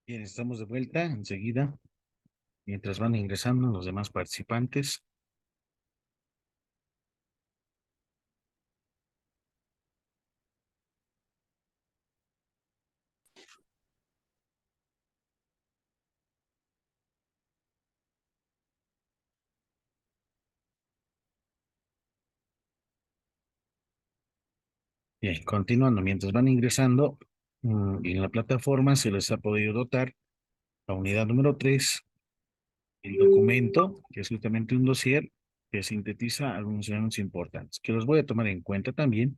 Bien, estamos de vuelta enseguida, mientras van ingresando los demás participantes. Bien, continuando, mientras van ingresando, en la plataforma se les ha podido dotar la unidad número 3, el documento, que es justamente un dossier que sintetiza algunos elementos importantes, que los voy a tomar en cuenta también,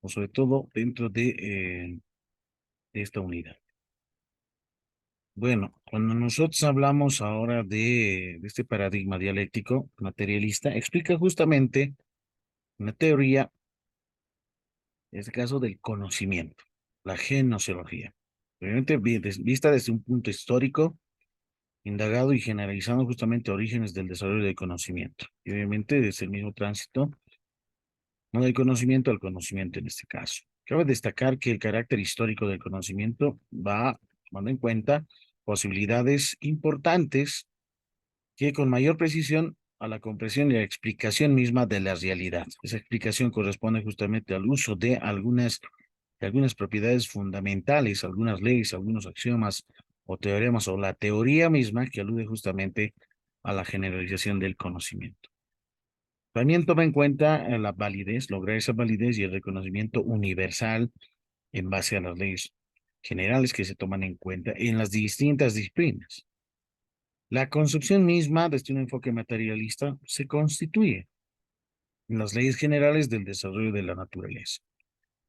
o sobre todo dentro de esta unidad. Bueno, cuando nosotros hablamos ahora de este paradigma dialéctico materialista, explica justamente una teoría, en este caso del conocimiento, la gnoseología. Obviamente, vista desde un punto histórico, indagado y generalizando justamente orígenes del desarrollo del conocimiento. Y obviamente desde el mismo tránsito, no del conocimiento al conocimiento en este caso. Cabe destacar que el carácter histórico del conocimiento va tomando en cuenta posibilidades importantes que con mayor precisión a la comprensión y la explicación misma de la realidad. Esa explicación corresponde justamente al uso de algunas propiedades fundamentales, algunas leyes, algunos axiomas o teoremas o la teoría misma que alude justamente a la generalización del conocimiento. También toma en cuenta la validez, lograr esa validez y el reconocimiento universal en base a las leyes generales que se toman en cuenta en las distintas disciplinas. La concepción misma desde un enfoque materialista se constituye en las leyes generales del desarrollo de la naturaleza,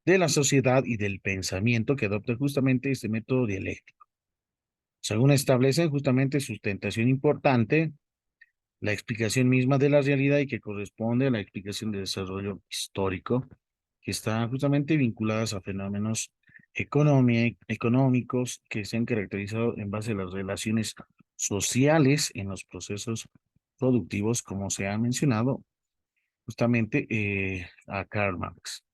de la sociedad y del pensamiento que adopta justamente este método dialéctico. Según establecen justamente sustentación importante, la explicación misma de la realidad y que corresponde a la explicación del desarrollo histórico, que está justamente vinculadas a fenómenos económicos que se han caracterizado en base a las relaciones sociales en los procesos productivos, como se ha mencionado justamente a Karl Marx.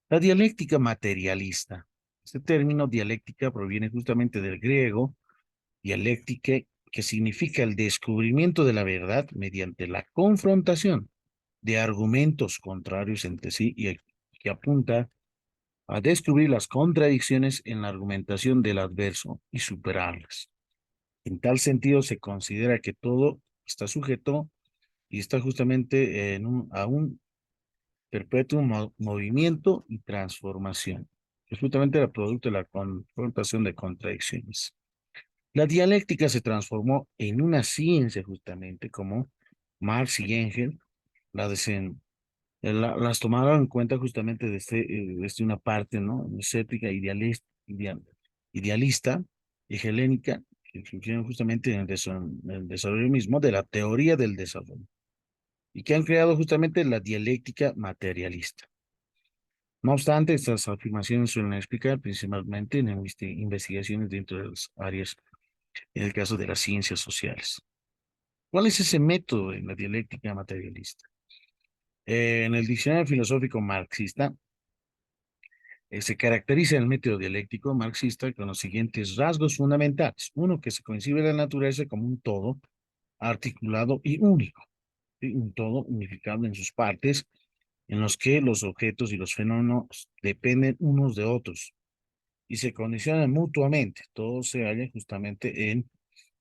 La dialéctica materialista. Este término dialéctica proviene justamente del griego dialéctica, que significa el descubrimiento de la verdad mediante la confrontación de argumentos contrarios entre sí y que apunta a descubrir las contradicciones en la argumentación del adverso y superarlas. En tal sentido, se considera que todo está sujeto y está justamente a un perpetuo movimiento y transformación. Es justamente el producto de la confrontación de contradicciones. La dialéctica se transformó en una ciencia justamente como Marx y Engels las tomaron en cuenta justamente desde una parte, ¿no? Escéptica, idealista y helénica, que funcionan justamente en el desarrollo mismo de la teoría del desarrollo y que han creado justamente la dialéctica materialista. No obstante, estas afirmaciones suelen explicar principalmente en investigaciones dentro de las áreas, en el caso de las ciencias sociales. ¿Cuál es ese método en la dialéctica materialista? En el diccionario filosófico marxista, se caracteriza el método dialéctico marxista con los siguientes rasgos fundamentales. Uno, que se concibe la naturaleza como un todo articulado y único, ¿sí? Un todo unificado en sus partes, en los que los objetos y los fenómenos dependen unos de otros y se condicionan mutuamente. Todo se halla justamente en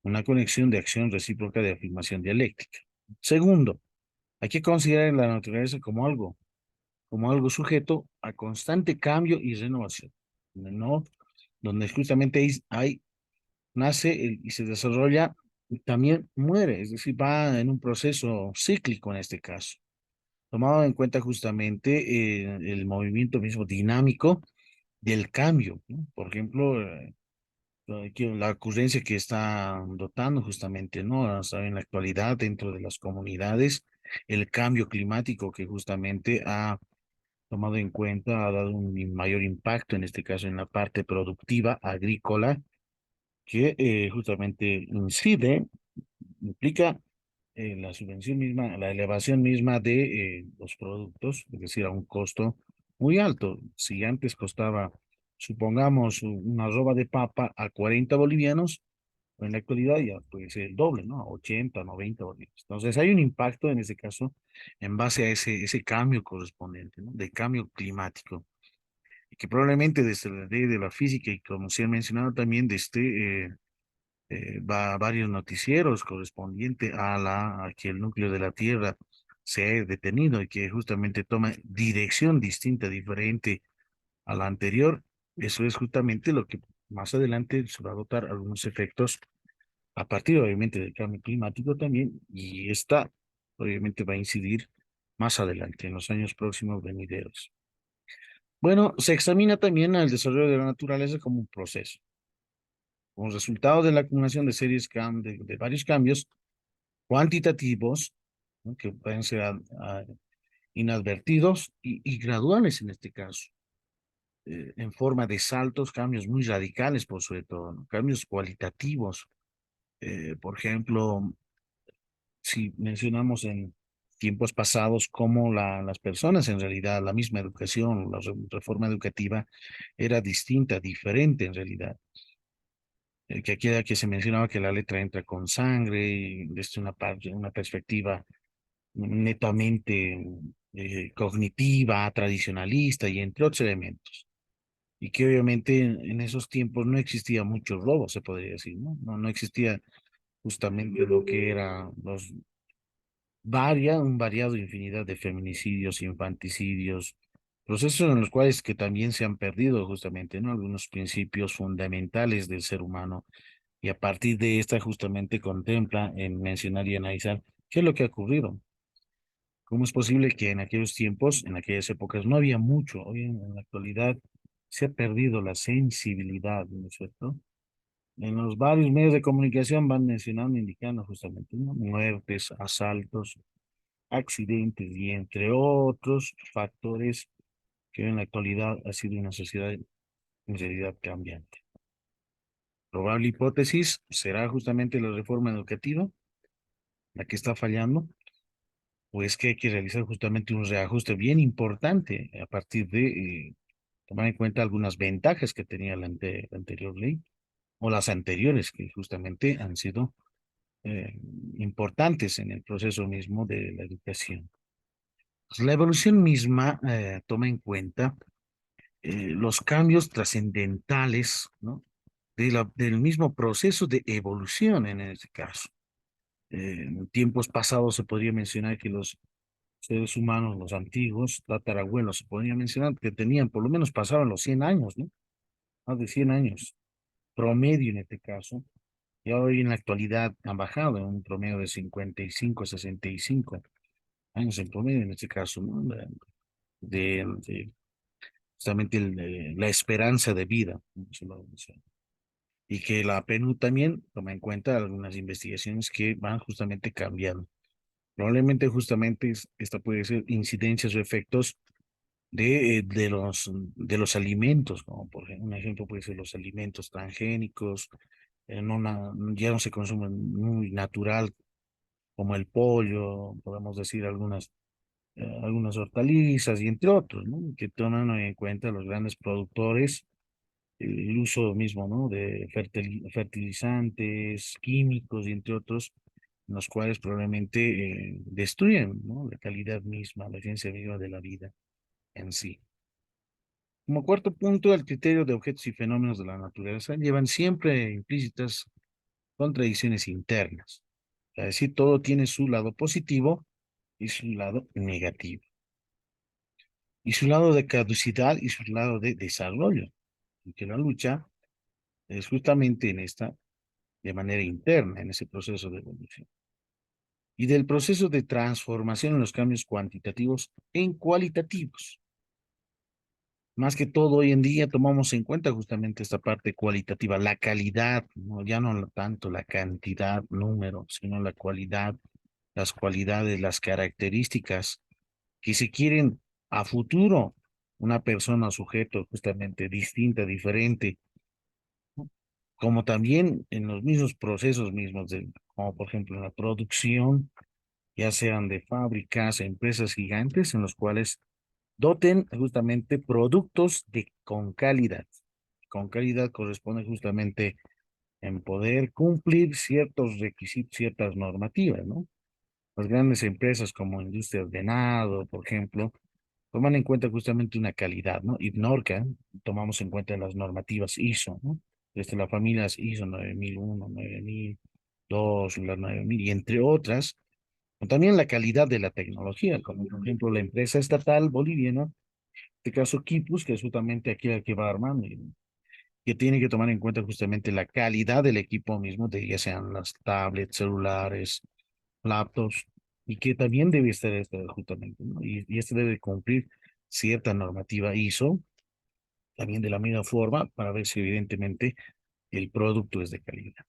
una conexión de acción recíproca de afirmación dialéctica. Segundo, hay que considerar la naturaleza como algo sujeto a constante cambio y renovación, ¿no? Donde justamente nace y se desarrolla y también muere, es decir, va en un proceso cíclico en este caso, tomado en cuenta justamente el movimiento mismo dinámico del cambio, ¿no? Por ejemplo, la ocurrencia que está dotando justamente, ¿no? Hasta en la actualidad dentro de las comunidades, el cambio climático que justamente ha tomado en cuenta, ha dado un mayor impacto, en este caso en la parte productiva agrícola, que justamente incide, implica la subvención misma, la elevación misma de los productos, es decir, a un costo muy alto. Si antes costaba supongamos una roba de papa a 40 bolivianos, en la actualidad ya puede ser el doble, ¿no? 80, 90 bolivianos. Entonces hay un impacto en ese caso en base a ese cambio correspondiente, ¿no? De cambio climático. Y que probablemente desde la ley de la física y como se ha mencionado también desde va varios noticieros correspondientes a que el núcleo de la Tierra se ha detenido y que justamente toma dirección distinta, diferente a la anterior. Eso es justamente lo que más adelante se va a dotar algunos efectos a partir obviamente del cambio climático también, y esta obviamente va a incidir más adelante, en los años próximos venideros. Bueno, se examina también el desarrollo de la naturaleza como un proceso. Como resultado de la acumulación de de varios cambios cuantitativos, ¿no? Que pueden ser inadvertidos y graduales en este caso, en forma de saltos, cambios muy radicales por sobre todo, ¿no? Cambios cualitativos. Por ejemplo, si mencionamos en tiempos pasados cómo las personas, en realidad, la misma educación, la reforma educativa era distinta, diferente en realidad. Que aquí era que se mencionaba que la letra entra con sangre, y desde una parte, una perspectiva netamente cognitiva, tradicionalista y entre otros elementos. Y que obviamente en esos tiempos no existía mucho robo, se podría decir, ¿no? No existía justamente lo que era un variado infinidad de feminicidios, infanticidios, procesos en los cuales que también se han perdido justamente, ¿no? Algunos principios fundamentales del ser humano, y a partir de esta justamente contempla en mencionar y analizar qué es lo que ha ocurrido. ¿Cómo es posible que en aquellos tiempos, en aquellas épocas, no había mucho? Hoy en la actualidad se ha perdido la sensibilidad, ¿no es cierto? En los varios medios de comunicación van mencionando, indicando justamente, ¿no? Muertes, asaltos, accidentes y entre otros factores que en la actualidad ha sido una sociedad en realidad cambiante. Probable hipótesis será justamente la reforma educativa la que está fallando, pues que hay que realizar justamente un reajuste bien importante a partir de tomar en cuenta algunas ventajas que tenía la anterior ley o las anteriores que justamente han sido importantes en el proceso mismo de la educación. Pues la evolución misma toma en cuenta los cambios trascendentales, ¿no? Del mismo proceso de evolución en este caso. En tiempos pasados se podría mencionar que los seres humanos, los antiguos, tatarabuelos, se podría mencionar que tenían, por lo menos pasaban los 100 años, ¿no? Más de 100 años, promedio en este caso, y hoy en la actualidad han bajado en un promedio de 55, 65 años en promedio en este caso, ¿no? De justamente la esperanza de vida, ¿no? Y que la PNUD también toma en cuenta algunas investigaciones que van justamente cambiando. Probablemente justamente esta puede ser incidencias o efectos de los alimentos, como por ejemplo, un ejemplo puede ser los alimentos transgénicos, ya no se consumen muy natural como el pollo, podemos decir algunas hortalizas y entre otros, ¿no? Que toman en cuenta los grandes productores, el uso mismo, ¿no? De fertilizantes, químicos y entre otros, los cuales probablemente destruyen, ¿no? La calidad misma, la esencia viva de la vida en sí. Como cuarto punto, el criterio de objetos y fenómenos de la naturaleza llevan siempre implícitas contradicciones internas. Es decir, todo tiene su lado positivo y su lado negativo, y su lado de caducidad y su lado de desarrollo, y que la lucha es justamente en esta, de manera interna, en ese proceso de evolución. Y del proceso de transformación en los cambios cuantitativos en cualitativos. Más que todo, hoy en día tomamos en cuenta justamente esta parte cualitativa, la calidad, ¿no? Ya no tanto la cantidad, número, sino la cualidad, las cualidades, las características que se quieren a futuro una persona, sujeto justamente distinta, diferente, como también en los mismos procesos mismos, como por ejemplo en la producción, ya sean de fábricas, empresas gigantes en los cuales doten justamente productos con calidad. con calidad corresponde justamente en poder cumplir ciertos requisitos, ciertas normativas, ¿no? Las grandes empresas como Industria del Venado, por ejemplo, toman en cuenta justamente una calidad, ¿no? Ignorca, tomamos en cuenta las normativas ISO, ¿no? Desde las familias ISO 9001, 9002, las 9000, y entre otras, también la calidad de la tecnología, como por ejemplo la empresa estatal boliviana, en este caso Quipus, que es justamente aquí la que va armando, y que tiene que tomar en cuenta justamente la calidad del equipo mismo, de ya sean las tablets, celulares, laptops, y que también debe estar esto justamente, ¿no? Y esto debe cumplir cierta normativa ISO, también de la misma forma, para ver si evidentemente el producto es de calidad.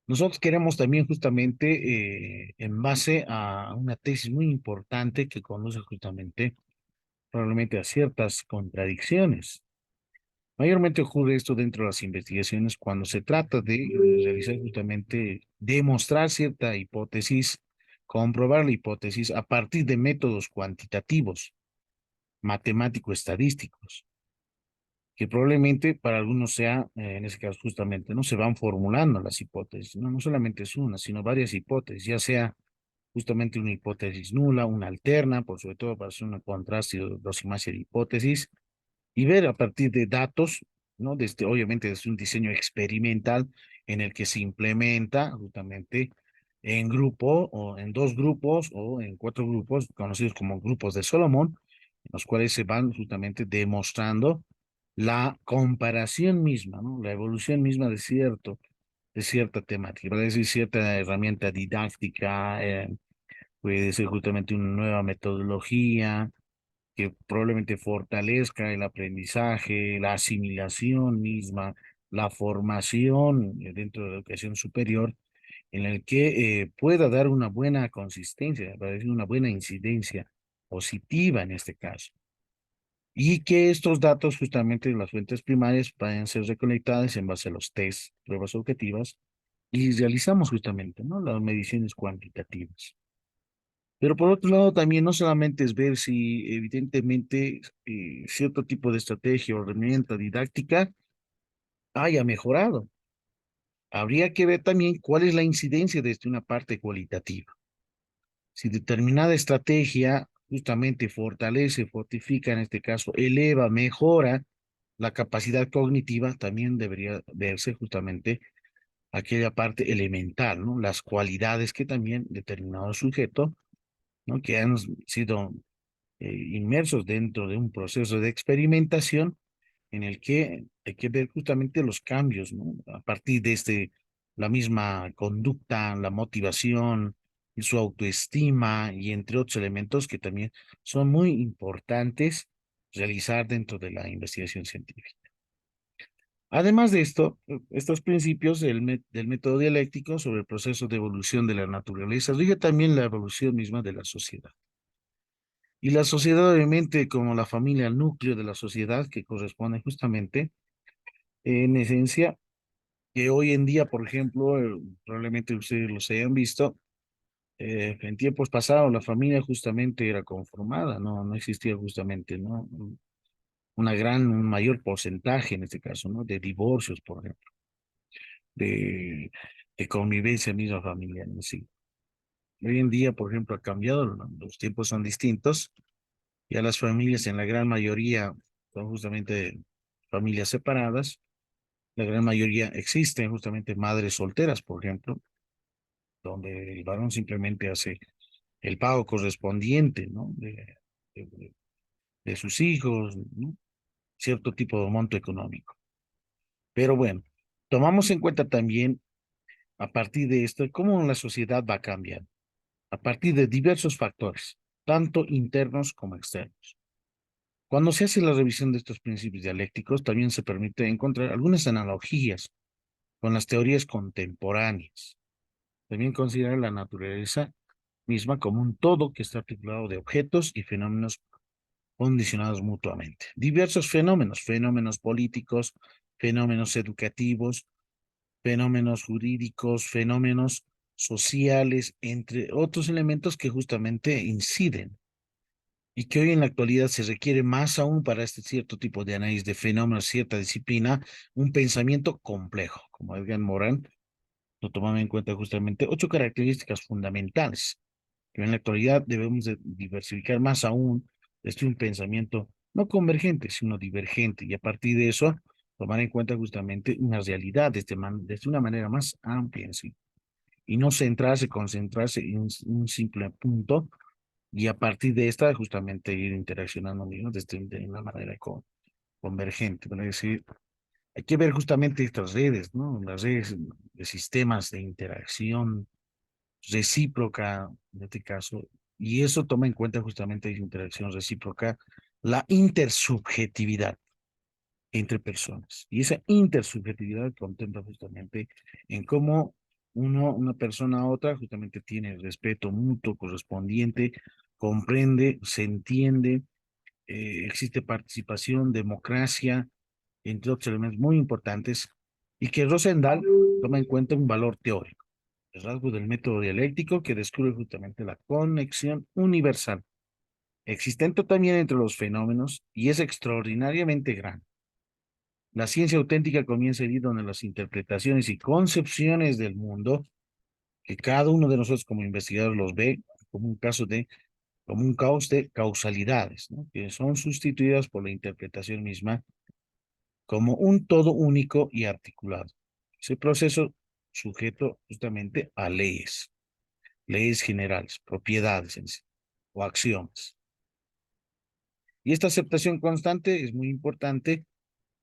Nosotros queremos también justamente, en base a una tesis muy importante que conduce justamente probablemente a ciertas contradicciones. Mayormente ocurre esto dentro de las investigaciones cuando se trata de realizar justamente, demostrar cierta hipótesis, comprobar la hipótesis a partir de métodos cuantitativos, matemático-estadísticos, que probablemente para algunos sea, en ese caso justamente, ¿no? Se van formulando las hipótesis, no, no solamente es una, sino varias hipótesis, ya sea justamente una hipótesis nula, una alterna, por sobre todo para hacer un contraste o aproximación de hipótesis, y ver a partir de datos, ¿no? Desde, obviamente desde un diseño experimental en el que se implementa justamente en grupo o en dos grupos o en cuatro grupos, conocidos como grupos de Solomon, en los cuales se van justamente demostrando la comparación misma, ¿no? La evolución misma de cierta temática, para decir cierta herramienta didáctica, puede ser justamente una nueva metodología, que probablemente fortalezca el aprendizaje, la asimilación misma, la formación dentro de la educación superior, en el que pueda dar una buena consistencia, para decir una buena incidencia positiva en este caso. Y que estos datos, justamente de las fuentes primarias, puedan ser recolectadas en base a los test, pruebas objetivas, y realizamos justamente, ¿no? Las mediciones cuantitativas. Pero por otro lado, también no solamente es ver si evidentemente cierto tipo de estrategia o herramienta didáctica haya mejorado. Habría que ver también cuál es la incidencia desde una parte cualitativa. Si determinada estrategia justamente fortalece, fortifica, en este caso, eleva, mejora la capacidad cognitiva, también debería verse justamente aquella parte elemental, ¿no? Las cualidades que también determinado sujeto, ¿no? Que han sido inmersos dentro de un proceso de experimentación en el que hay que ver justamente los cambios, ¿no? A partir de la misma conducta, la motivación, y su autoestima y entre otros elementos que también son muy importantes realizar dentro de la investigación científica. Además de esto, estos principios del método dialéctico sobre el proceso de evolución de la naturaleza rige también la evolución misma de la sociedad. Y la sociedad, obviamente, como la familia, el núcleo de la sociedad, que corresponde justamente, en esencia, que hoy en día, por ejemplo, probablemente ustedes los hayan visto, en tiempos pasados la familia justamente era conformada, no, no existía justamente, ¿no? Un mayor porcentaje en este caso, ¿no? De divorcios, por ejemplo, de, de convivencia misma familiar en sí. Hoy en día, por ejemplo, ha cambiado, ¿no? Los tiempos son distintos. Ya las familias en la gran mayoría son justamente familias separadas. La gran mayoría existen justamente madres solteras, por ejemplo, donde el varón simplemente hace el pago correspondiente, ¿no? De, de sus hijos, ¿no? Cierto tipo de monto económico. Pero bueno, tomamos en cuenta también, a partir de esto, cómo la sociedad va cambiando, a partir de diversos factores, tanto internos como externos. Cuando se hace la revisión de estos principios dialécticos, también se permite encontrar algunas analogías con las teorías contemporáneas. También considerar la naturaleza misma como un todo que está articulado de objetos y fenómenos condicionados mutuamente. Diversos fenómenos, fenómenos políticos, fenómenos educativos, fenómenos jurídicos, fenómenos sociales, entre otros elementos que justamente inciden y que hoy en la actualidad se requiere más aún para este cierto tipo de análisis de fenómenos, cierta disciplina, un pensamiento complejo, como Edgar Morin, lo tomaba en cuenta justamente 8 características fundamentales que en la actualidad debemos de diversificar más aún desde un pensamiento no convergente, sino divergente, y a partir de eso tomar en cuenta justamente una realidad desde una manera más amplia en sí, y no centrarse, concentrarse en un simple punto, y a partir de esta justamente ir interaccionando, ¿no? De una manera convergente, ¿no? Es decir, hay que ver justamente estas redes, ¿no? Las redes de sistemas de interacción recíproca, en este caso, y eso toma en cuenta justamente la interacción recíproca, la intersubjetividad entre personas. Y esa intersubjetividad contempla justamente en cómo una persona a otra justamente tiene respeto mutuo, correspondiente, comprende, se entiende, existe participación, democracia, entre otros elementos muy importantes, y que Rosendahl toma en cuenta un valor teórico, el rasgo del método dialéctico que descubre justamente la conexión universal, existente también entre los fenómenos, y es extraordinariamente grande. La ciencia auténtica comienza allí donde las interpretaciones y concepciones del mundo, que cada uno de nosotros como investigador los ve como un caso de, como un caos de causalidades, ¿no? Que son sustituidas por la interpretación misma como un todo único y articulado. Ese proceso sujeto justamente a leyes, leyes generales, propiedades en sí, o acciones. Y esta aceptación constante es muy importante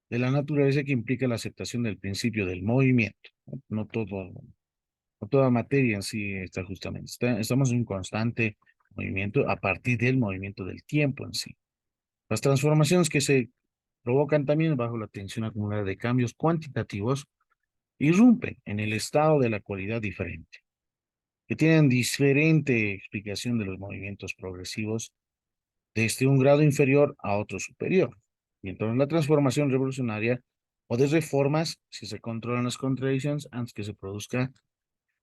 de la naturaleza que implica la aceptación del principio del movimiento. No, no toda materia en sí está justamente. Estamos en un constante movimiento a partir del movimiento del tiempo en sí. Las transformaciones que se provocan también bajo la tensión acumulada de cambios cuantitativos irrumpen en el estado de la cualidad diferente, que tienen diferente explicación de los movimientos progresivos desde un grado inferior a otro superior. Y entonces la transformación revolucionaria o de reformas, si se controlan las contradicciones antes que se produzca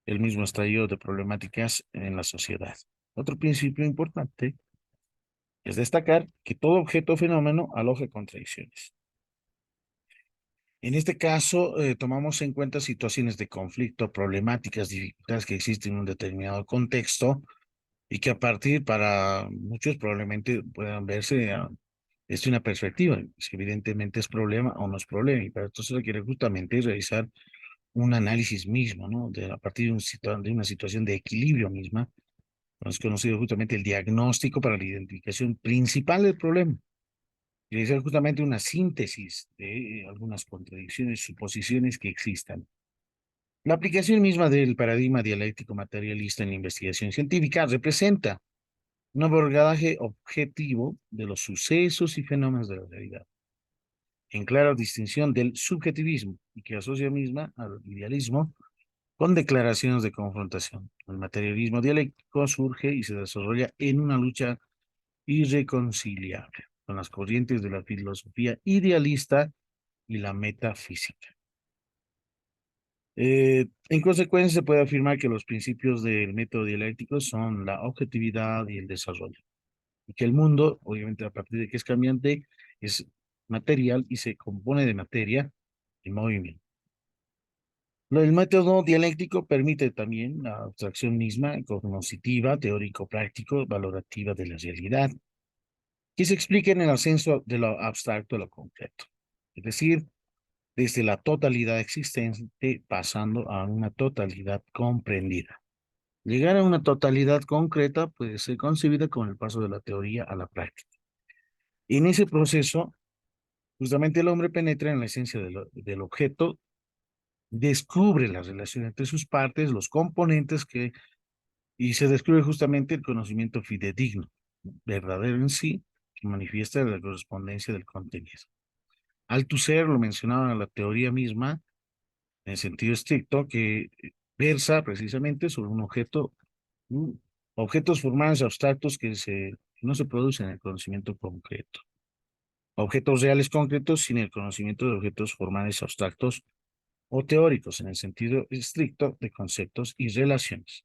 el mismo estallido de problemáticas en la sociedad. Otro principio importante es destacar que todo objeto o fenómeno aloja contradicciones. En este caso, tomamos en cuenta situaciones de conflicto, problemáticas, dificultades que existen en un determinado contexto y que a partir para muchos probablemente puedan verse desde una perspectiva, si evidentemente es problema o no es problema, y para esto se requiere justamente realizar un análisis mismo, ¿no? A partir de, de una situación de equilibrio misma, es conocido justamente el diagnóstico para la identificación principal del problema, y realizar justamente una síntesis de algunas contradicciones, suposiciones que existan. La aplicación misma del paradigma dialéctico materialista en la investigación científica representa un abordaje objetivo de los sucesos y fenómenos de la realidad, en clara distinción del subjetivismo, y que asocia misma al idealismo con declaraciones de confrontación. El materialismo dialéctico surge y se desarrolla en una lucha irreconciliable con las corrientes de la filosofía idealista y la metafísica. En consecuencia, se puede afirmar que los principios del método dialéctico son la objetividad y el desarrollo, y que el mundo, obviamente a partir de que es cambiante, es material y se compone de materia y movimiento. El método dialéctico permite también la abstracción misma, cognoscitiva, teórico-práctico, valorativa de la realidad, que se explica en el ascenso de lo abstracto a lo concreto. Es decir, desde la totalidad existente pasando a una totalidad comprendida. Llegar a una totalidad concreta puede ser concebida con el paso de la teoría a la práctica. En ese proceso, justamente el hombre penetra en la esencia del objeto, descubre la relación entre sus partes, los componentes y se descubre justamente el conocimiento fidedigno, verdadero en sí, que manifiesta la correspondencia del contenido. Althusser lo mencionaba en la teoría misma, en sentido estricto, que versa precisamente sobre un objeto, mm, objetos formales abstractos que no se producen en el conocimiento concreto. Objetos reales concretos sin el conocimiento de objetos formales abstractos o teóricos en el sentido estricto de conceptos y relaciones,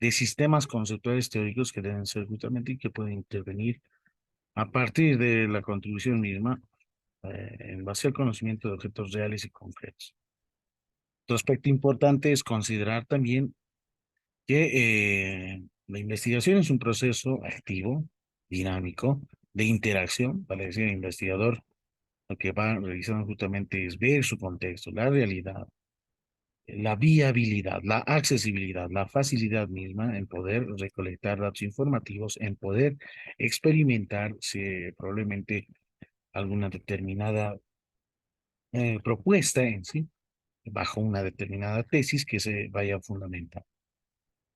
de sistemas conceptuales teóricos que deben ser justamente y que pueden intervenir a partir de la contribución misma, en base al conocimiento de objetos reales y concretos. Otro aspecto importante es considerar también que la investigación es un proceso activo, dinámico, de interacción, para decir, el investigador lo que va realizando justamente es ver su contexto, la realidad, la viabilidad, la accesibilidad, la facilidad misma en poder recolectar datos informativos, en poder experimentar si probablemente alguna determinada propuesta en sí, bajo una determinada tesis que se vaya a fundamentar.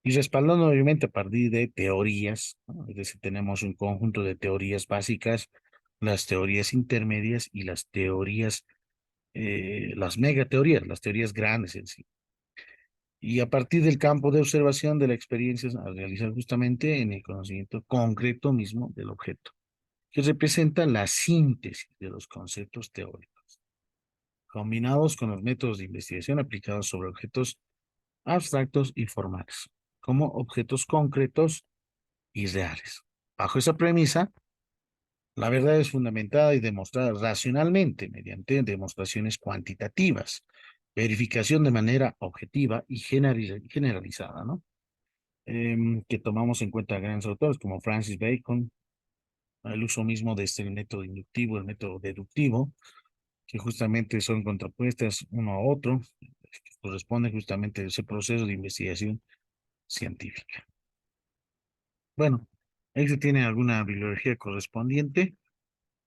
Y respaldando obviamente a partir de teorías, ¿no? Es decir, tenemos un conjunto de teorías básicas, las teorías intermedias y las teorías, las megateorías, las teorías grandes en sí. Y a partir del campo de observación de la experiencia a realizar justamente en el conocimiento concreto mismo del objeto, que representa la síntesis de los conceptos teóricos, combinados con los métodos de investigación aplicados sobre objetos abstractos y formales, como objetos concretos y reales. Bajo esa premisa, la verdad es fundamentada y demostrada racionalmente mediante demostraciones cuantitativas, verificación de manera objetiva y generalizada, ¿no? Que tomamos en cuenta grandes autores como Francis Bacon, el uso mismo de este método inductivo, el método deductivo, que justamente son contrapuestas uno a otro, que corresponde justamente a ese proceso de investigación científica. Bueno, ahí se tiene alguna bibliografía correspondiente,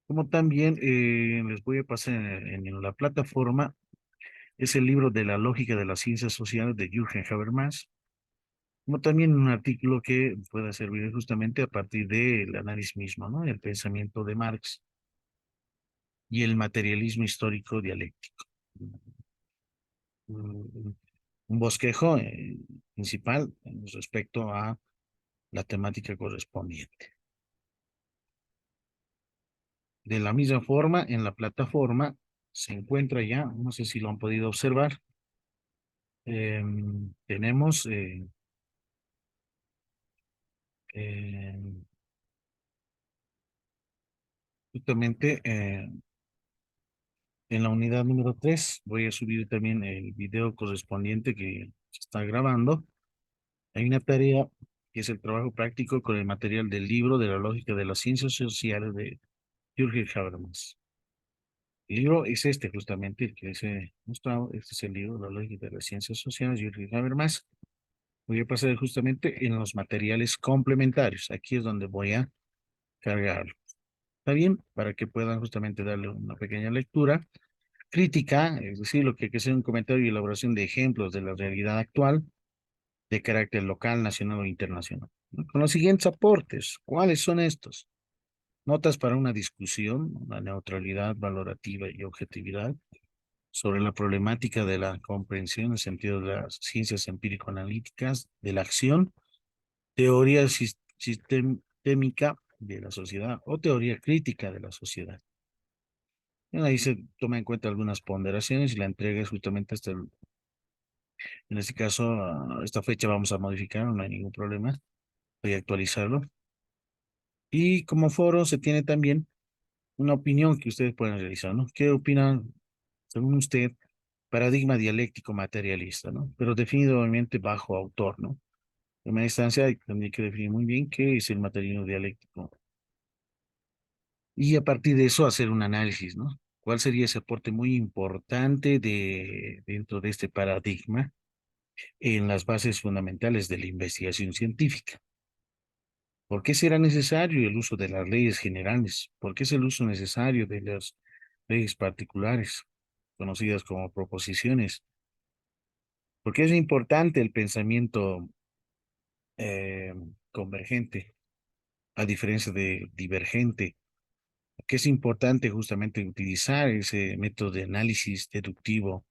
como también les voy a pasar en la plataforma, es el libro de la lógica de las ciencias sociales de Jürgen Habermas, como también un artículo que pueda servir justamente a partir del análisis mismo, ¿no? El pensamiento de Marx y el materialismo histórico dialéctico. Un un bosquejo principal respecto a la temática correspondiente. De la misma forma, en la plataforma se encuentra ya, no sé si lo han podido observar, tenemos justamente en la unidad número 3 voy a subir también el video correspondiente que se está grabando. Hay una tarea que es el trabajo práctico con el material del libro de la lógica de las ciencias sociales de Jürgen Habermas. El libro es este justamente, el que les he mostrado. Este es el libro, La lógica de las ciencias sociales, Jürgen Habermas. Voy a pasar justamente en los materiales complementarios. Aquí es donde voy a cargarlo. ¿Está bien? Para que puedan justamente darle una pequeña lectura crítica, es decir, lo que hay que hacer un comentario y elaboración de ejemplos de la realidad actual de carácter local, nacional o internacional, ¿no? Con los siguientes aportes. ¿Cuáles son estos? Notas para una discusión, la neutralidad valorativa y objetividad sobre la problemática de la comprensión en el sentido de las ciencias empírico-analíticas, de la acción, teoría sistémica de la sociedad o teoría crítica de la sociedad. Bueno, ahí se toma en cuenta algunas ponderaciones y la entrega es justamente hasta, en este caso, esta fecha vamos a modificar, no hay ningún problema, voy a actualizarlo. Y como foro se tiene también una opinión que ustedes pueden realizar, ¿no? ¿Qué opinan, según usted, paradigma dialéctico materialista, ¿no? Pero definido obviamente bajo autor, ¿no? En primera instancia tendría que definir muy bien qué es el materialismo dialéctico. Y a partir de eso hacer un análisis, ¿no? ¿Cuál sería ese aporte muy importante dentro de este paradigma en las bases fundamentales de la investigación científica? ¿Por qué será necesario el uso de las leyes generales? ¿Por qué es el uso necesario de las leyes particulares, conocidas como proposiciones? ¿Por qué es importante el pensamiento eh, convergente, a diferencia de divergente? ¿Por qué es importante justamente utilizar ese método de análisis deductivo,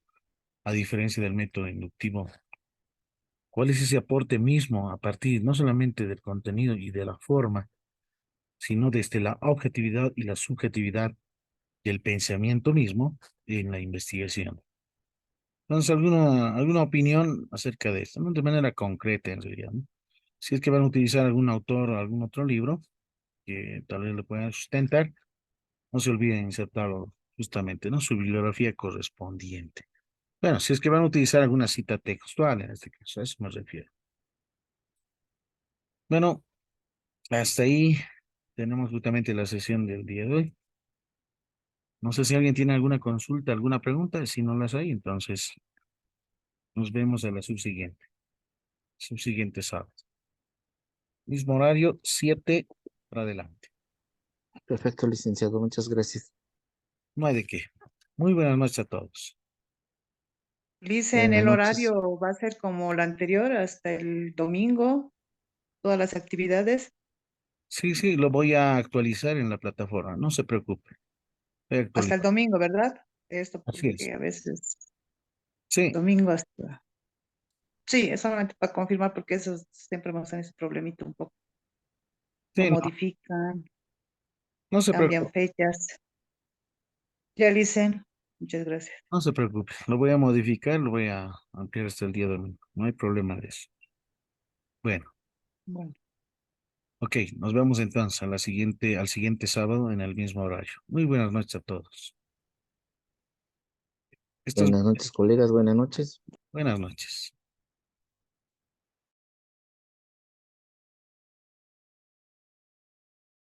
a diferencia del método inductivo? ¿Cuál es ese aporte mismo a partir no solamente del contenido y de la forma, sino desde la objetividad y la subjetividad del pensamiento mismo en la investigación? Entonces, alguna opinión acerca de esto, ¿no? De manera concreta, en realidad, ¿no? Si es que van a utilizar algún autor o algún otro libro, que tal vez lo puedan sustentar, no se olviden insertarlo justamente, ¿no? Su bibliografía correspondiente. Bueno, si es que van a utilizar alguna cita textual en este caso, a eso me refiero. Bueno, hasta ahí tenemos justamente la sesión del día de hoy. No sé si alguien tiene alguna consulta, alguna pregunta. Si no las hay, entonces nos vemos a la subsiguiente sábado. Mismo horario, 7 para adelante. Perfecto, licenciado, muchas gracias. No hay de qué. Muy buenas noches a todos. Dicen, Buenas el noches. horario va a ser como la anterior, hasta el domingo, todas las actividades, Sí, sí, lo voy a actualizar en la plataforma. No se preocupe. Voy a hasta el actualizar. domingo, ¿verdad? Esto Así es. porque a veces Sí, domingo hasta... Sí, es solamente para confirmar porque eso siempre me hacen ese problemita un poco. Lo sí, no, modifican, no se cambian preocupe. fechas. Ya dicen, muchas gracias. No se preocupe. Lo voy a modificar, lo voy a ampliar hasta el día domingo. No hay problema de eso. Bueno, Bueno. ok, nos vemos entonces al siguiente sábado en el mismo horario. Muy buenas noches a todos. Esto es Buenas noches, colegas, buenas noches. buenas noches.